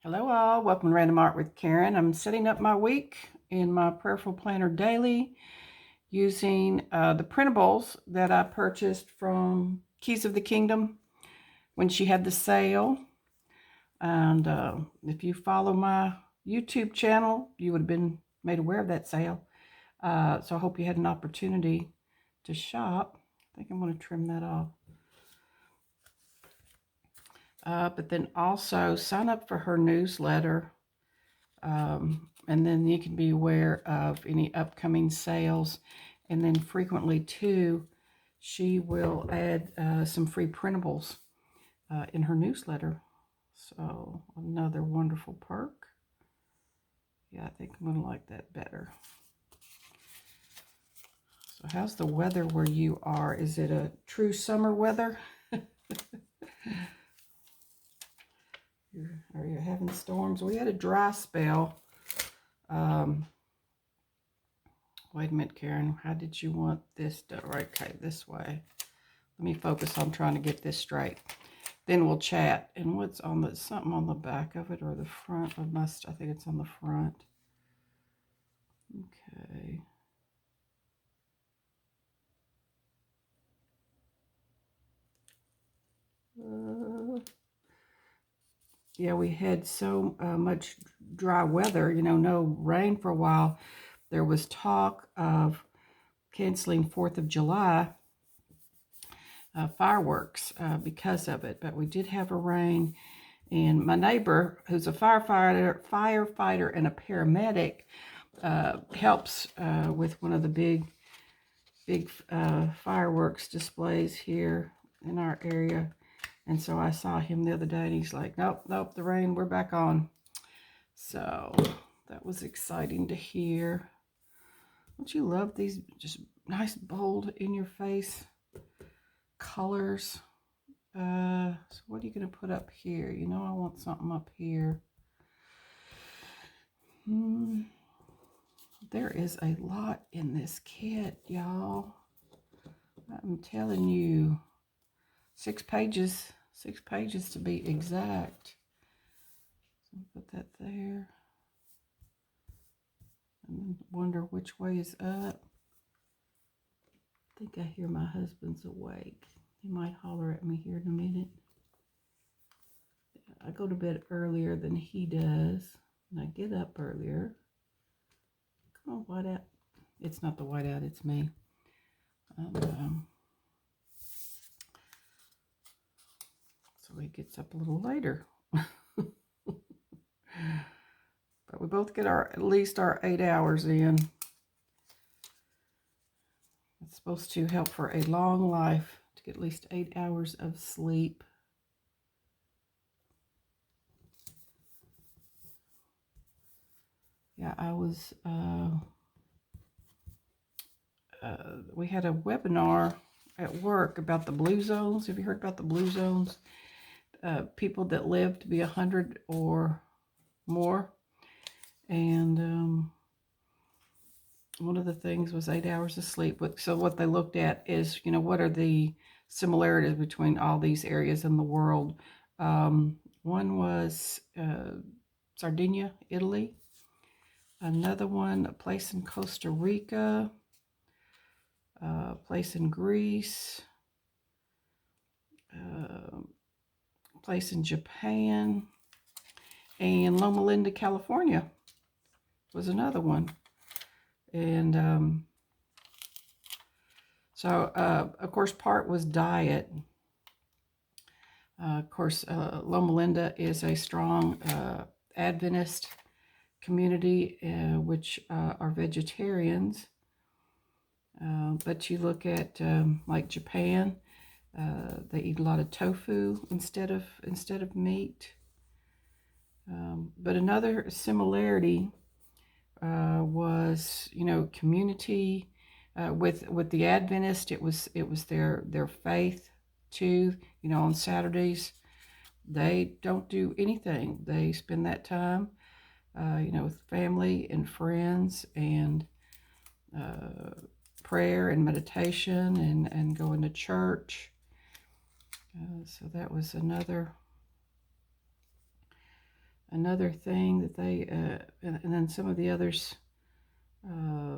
Hello all, welcome to Random Art with Karen. I'm setting up my week in my Prayerful Planner daily using the printables that I purchased from Keys of the Kingdom when she had the sale. And if you follow my YouTube channel, you would have been made aware of that sale. So I hope you had an opportunity to shop. I think I'm going to trim that off. But then also sign up for her newsletter. And then you can be aware of any upcoming sales. And then frequently too, she will add some free printables in her newsletter. So another wonderful perk. Yeah, I think I'm going to like that better. So how's the weather where you are? Is it a true summer weather? Are you having storms? We had a dry spell. Wait a minute, Karen. How did you want this done? Right, okay, this way. Let me focus on trying to get this straight. Then we'll chat. And what's on the, something on the back of it or the front of my, I think it's on the front. Okay. Yeah, we had so much dry weather, no rain for a while. There was talk of canceling 4th of July fireworks because of it. But we did have a rain. And my neighbor, who's a firefighter and a paramedic, helps with one of the big fireworks displays here in our area. And so I saw him the other day, and he's like, nope, the rain, we're back on. So that was exciting to hear. Don't you love these just nice, bold, in-your-face colors? So what are you going to put up here? I want something up here. There is a lot in this kit, y'all. I'm telling you. 6 pages to be exact. So put that there. And wonder which way is up. I think I hear my husband's awake. He might holler at me here in a minute. I go to bed earlier than he does, and I get up earlier. Come on, whiteout. It's not the whiteout, it's me. So he gets up a little later. But we both get at least our 8 hours in. It's supposed to help for a long life to get at least 8 hours of sleep. Yeah, I was, we had a webinar at work about the blue zones. Have you heard about the blue zones? People that live to be 100 or more. And one of the things was 8 hours of sleep. So what they looked at is, what are the similarities between all these areas in the world? One was Sardinia, Italy. Another one, a place in Costa Rica, a place in Greece, a place in Japan, and Loma Linda, California was another one. And so, of course, part was diet. Of course, Loma Linda is a strong Adventist community, which are vegetarians. But you look at like Japan, they eat a lot of tofu instead of meat. But another similarity was, community with the Adventist. It was their faith too. On Saturdays they don't do anything. They spend that time, with family and friends and prayer and meditation and going to church. So that was another another thing that they, and then some of the others, uh,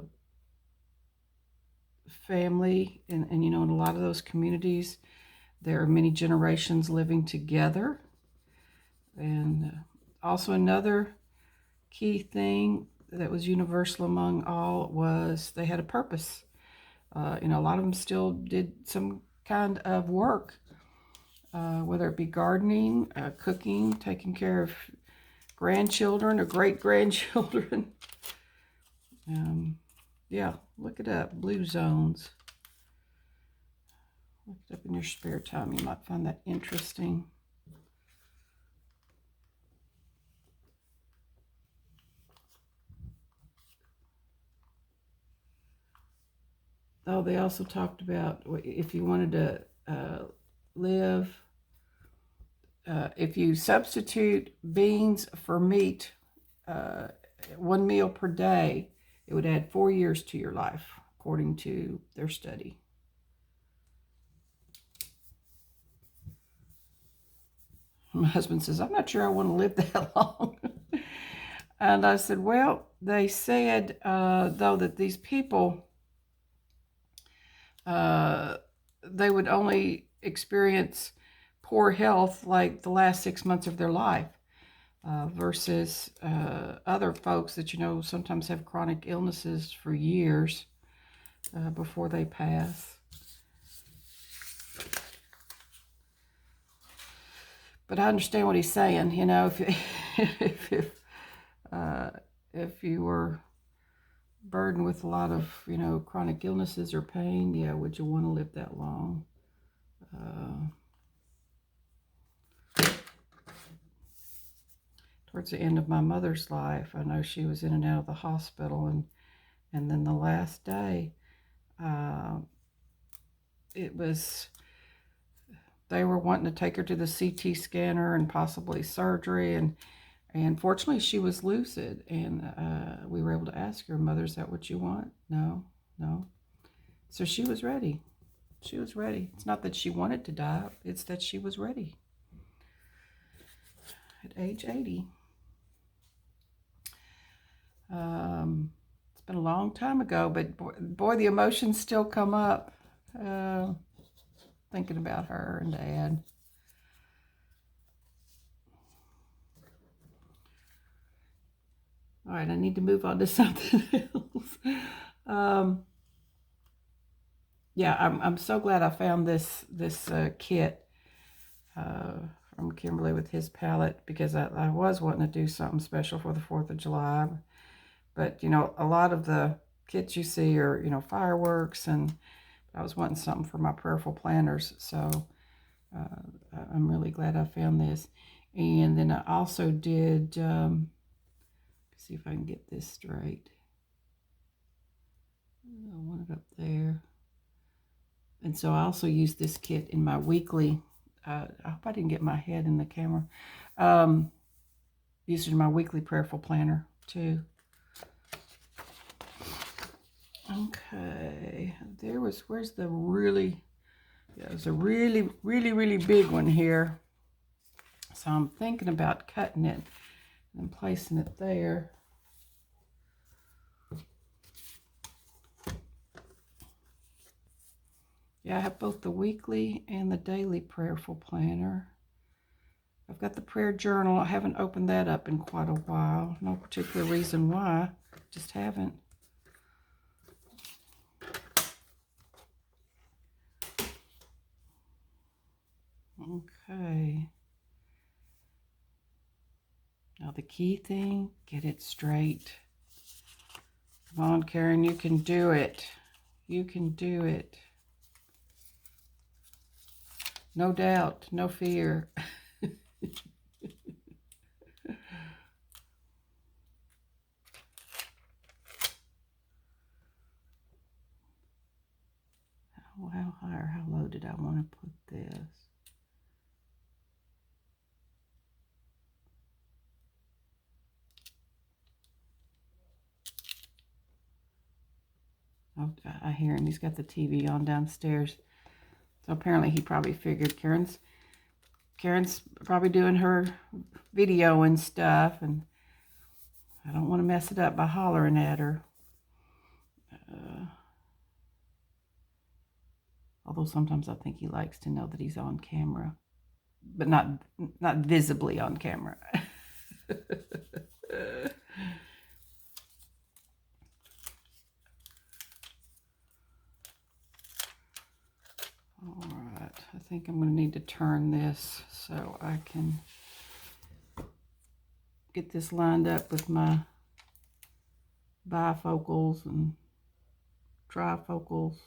family, and you know, in a lot of those communities, there are many generations living together. And also another key thing that was universal among all was they had a purpose. You know, a lot of them still did some kind of work, whether it be gardening, cooking, taking care of grandchildren or great-grandchildren. Yeah, look it up, blue zones. Look it up in your spare time. You might find that interesting. Oh, they also talked about if you wanted to live, if you substitute beans for meat, uh, one meal per day, it would add 4 years to your life, according to their study. My husband says, I'm not sure I want to live that long. And I said, well, they said, though, that these people, they would only experience poor health like the last 6 months of their life, versus other folks that, you know, sometimes have chronic illnesses for years before they pass. But I understand what he's saying. You know, if you were burdened with a lot of, you know, chronic illnesses or pain, yeah, would you want to live that long? Towards the end of my mother's life, I know she was in and out of the hospital, and then the last day, it was, they were wanting to take her to the CT scanner and possibly surgery, and fortunately she was lucid, and we were able to ask her, Mother, is that what you want? No, no. So she was ready. She was ready. It's not that she wanted to die, it's that she was ready at age 80. It's been a long time ago, but boy, the emotions still come up, thinking about her and Dad. All right, I need to move on to something else. Yeah, I'm so glad I found this kit from Kimberly with his palette, because I was wanting to do something special for the 4th of July. But, you know, a lot of the kits you see are, you know, fireworks, and I was wanting something for my prayerful planners. So I'm really glad I found this. And then I also did, see if I can get this straight. I want it up there. And so I also used this kit in my weekly, I hope I didn't get my head in the camera, used it in my weekly prayerful planner too. Okay, where's the really, yeah, there's a really, really, really big one here. So I'm thinking about cutting it and placing it there. Yeah, I have both the weekly and the daily prayerful planner. I've got the prayer journal. I haven't opened that up in quite a while. No particular reason why, just haven't. Okay. Now the key thing, get it straight. Come on, Karen, you can do it. You can do it. No doubt, no fear. How high or how low did I want to put this? Oh, I hear him. He's got the TV on downstairs. So apparently he probably figured Karen's Karen's probably doing her video and stuff, and I don't want to mess it up by hollering at her. Although sometimes I think he likes to know that he's on camera, but not visibly on camera. All right, I think I'm going to need to turn this so I can get this lined up with my bifocals and trifocals.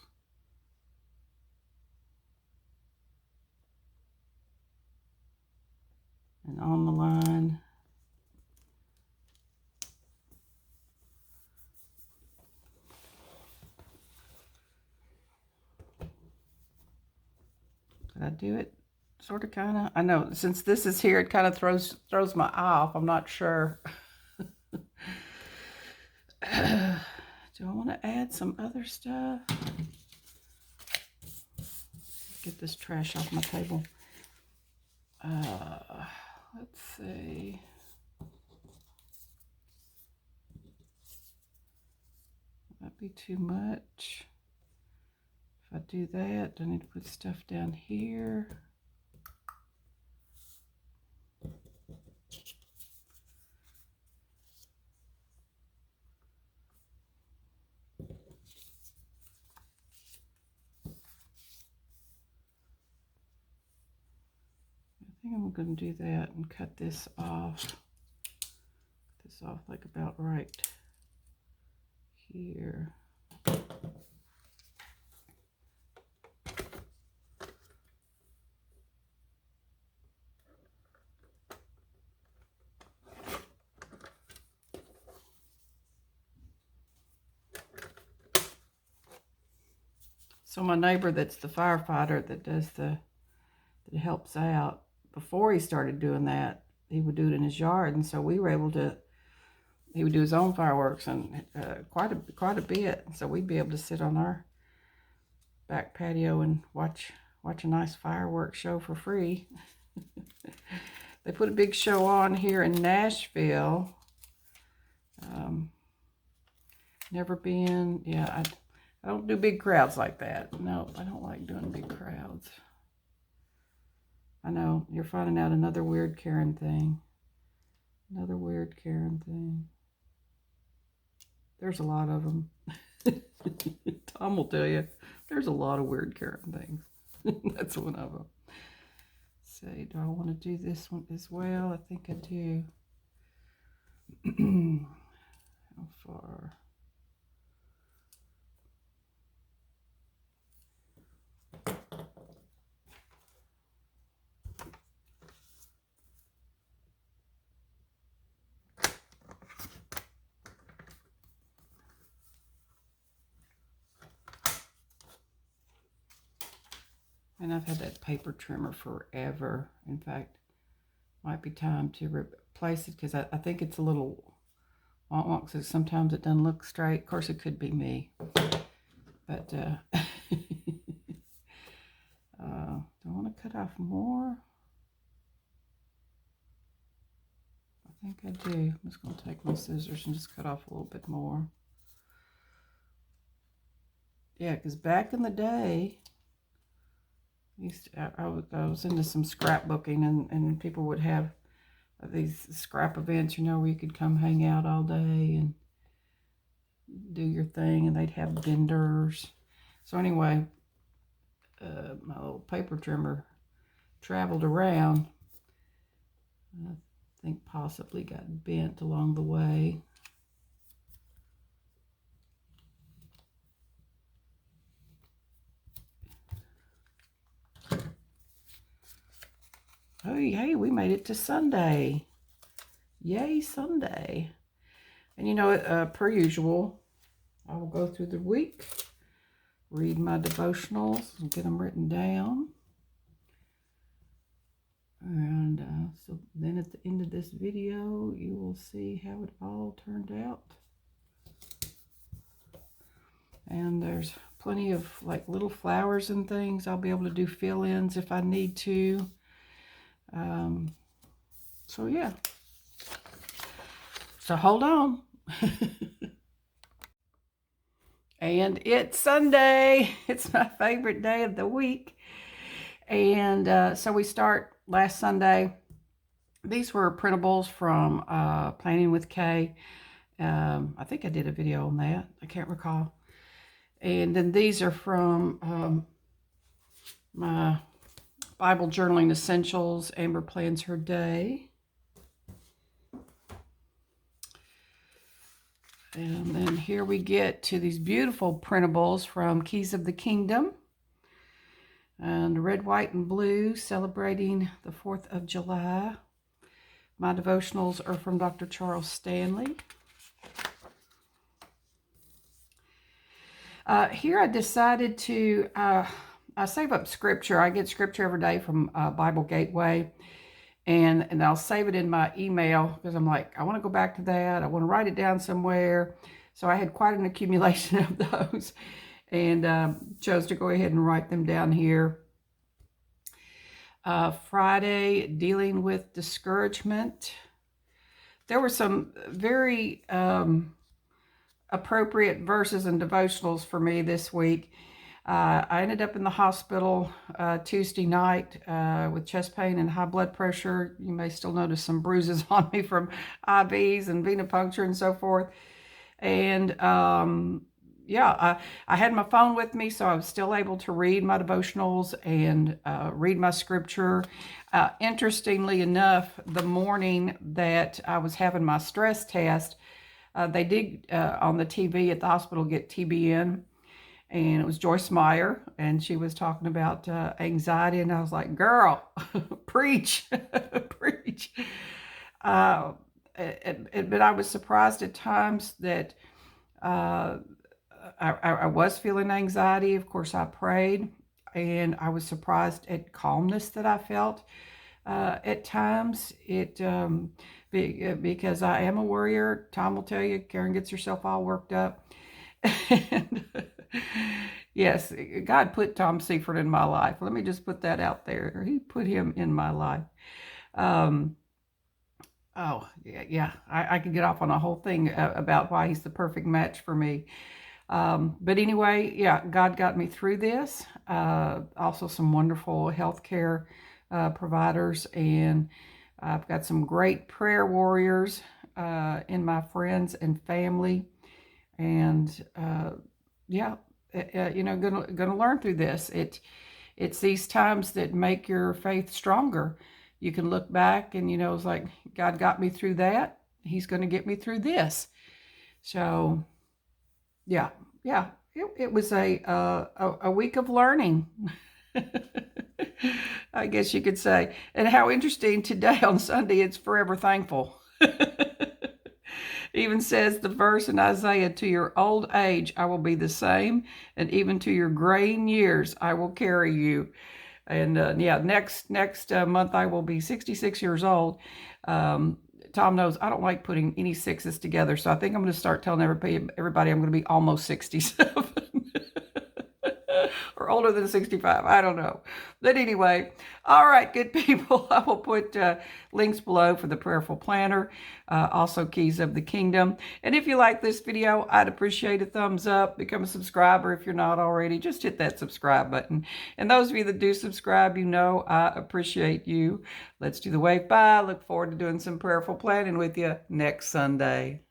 And on the line. Did I do it? Sort of, kind of. I know since this is here, it kind of throws my eye off. I'm not sure. Do I want to add some other stuff? Get this trash off my table. Let's see. Might be too much. If I do that, I need to put stuff down here. I think I'm going to do that and cut this off. Cut this off like about right here. So my neighbor that's the firefighter that does that helps out, before he started doing that, he would do it in his yard, and so we were able to, he would do his own fireworks and quite a bit, so we'd be able to sit on our back patio and watch a nice fireworks show for free. They put a big show on here in Nashville. Never been. Yeah, I don't do big crowds like that. No, I don't like doing big crowds. I know, you're finding out another weird Karen thing. Another weird Karen thing. There's a lot of them. Tom will tell you, there's a lot of weird Karen things. That's one of them. Say, do I want to do this one as well? I think I do. How far? And I've had that paper trimmer forever. In fact, might be time to replace it because I think it's a little wonk because sometimes it doesn't look straight. Of course, it could be me. But do I want to cut off more? I think I do. I'm just going to take my scissors and just cut off a little bit more. Yeah, because back in the day, I was into some scrapbooking, and people would have these scrap events, you know, where you could come hang out all day and do your thing, and they'd have vendors. So anyway, my little paper trimmer traveled around. I think possibly got bent along the way. Oh, hey, we made it to Sunday. Yay, Sunday. And you know, per usual, I will go through the week, read my devotionals, and get them written down. And so then at the end of this video, you will see how it all turned out. And there's plenty of like little flowers and things. I'll be able to do fill-ins if I need to. So yeah. So hold on. And it's Sunday. It's my favorite day of the week. And so we start last Sunday. These were printables from Planning with Kay. I think I did a video on that. I can't recall. And then these are from my Bible Journaling Essentials. Amber Plans Her Day. And then here we get to these beautiful printables from Keys of the Kingdom. And red, white, and blue, celebrating the 4th of July. My devotionals are from Dr. Charles Stanley. Here I decided to, I save up scripture. I get scripture every day from Bible Gateway. And I'll save it in my email because I'm like, I want to go back to that. I want to write it down somewhere. So I had quite an accumulation of those and chose to go ahead and write them down here. Friday, dealing with discouragement. There were some very appropriate verses and devotionals for me this week. I ended up in the hospital Tuesday night with chest pain and high blood pressure. You may still notice some bruises on me from IVs and venipuncture and so forth. And yeah, I had my phone with me, so I was still able to read my devotionals and read my scripture. Interestingly enough, the morning that I was having my stress test, they did on the TV at the hospital get TBN. And it was Joyce Meyer, and she was talking about anxiety, and I was like, girl, preach, preach. But I was surprised at times that I was feeling anxiety. Of course, I prayed, and I was surprised at calmness that I felt at times. Because I am a worrier. Tom will tell you, Karen gets herself all worked up. And yes, God put Tom Seifert in my life. Let me just put that out there. He put him in my life. Oh, yeah. I could get off on a whole thing about why he's the perfect match for me. But anyway, yeah, God got me through this. Also some wonderful healthcare providers, and I've got some great prayer warriors in my friends and family. And yeah, gonna learn through this. It's these times that make your faith stronger. You can look back and it's like, God got me through that. He's going to get me through this. So yeah, it was a week of learning. I guess you could say. And how interesting, today on Sunday, it's Forever Thankful. Even says the verse in Isaiah, to your old age I will be the same, and even to your graying years I will carry you. And yeah, next month I will be 66 years old. Tom knows I don't like putting any sixes together, so I think I'm going to start telling everybody I'm going to be almost 67. Or older than 65. I don't know. But anyway, all right, good people. I will put links below for the Prayerful Planner, also Keys of the Kingdom. And if you like this video, I'd appreciate a thumbs up. Become a subscriber if you're not already. Just hit that subscribe button. And those of you that do subscribe, I appreciate you. Let's do the wave bye. Look forward to doing some prayerful planning with you next Sunday.